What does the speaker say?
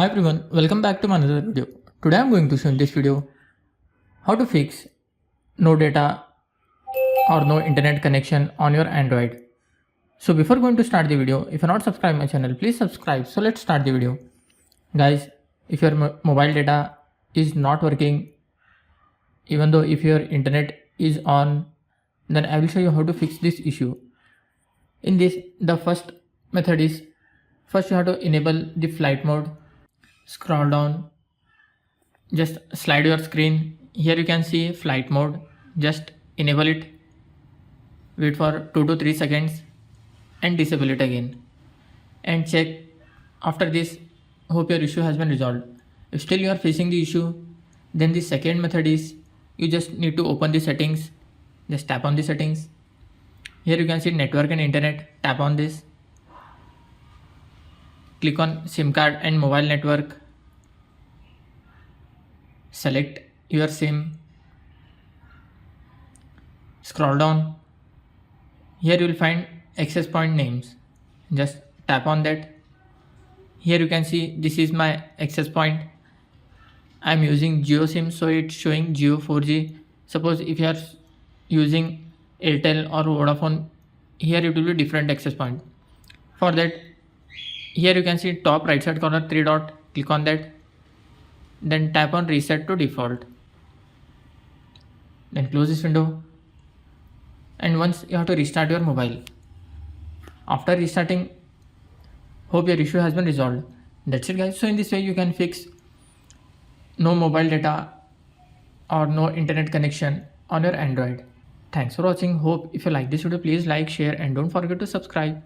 Hi everyone, welcome back to my another video. Today I'm going to show in this video how to fix no data or no internet connection on your Android. So before going to start the video, if you're not subscribed my channel, please subscribe. So let's start the video. Guys, if your mobile data is not working, even though if your internet is on, then I will show you how to fix this issue. In this, the first method is, first you have to enable the flight mode. Scroll down, just slide your screen. Here you can see flight mode. Just enable it, wait for 2 to 3 seconds and disable it again, and check. After this, hope your issue has been resolved. If still you are facing the issue, then the second method is, you just need to open the settings. Just tap on the settings. Here you can see network and internet. Tap on this, click on SIM card and mobile network. Select your SIM. Scroll down. Here you will find access point names. Just tap on that. Here you can see this is my access point. I am using Jio SIM, so it's showing Jio 4G. Suppose if you are using Airtel or Vodafone, here it will be different access point. For that, here you can see top right side corner 3 dot. Click on that. Then tap on reset to default. Then close this window. And once you have to restart your mobile. After restarting, hope your issue has been resolved. That's it guys. So in this way you can fix no mobile data or no internet connection on your Android. Thanks for watching. Hope if you like this video, please like, share and don't forget to subscribe.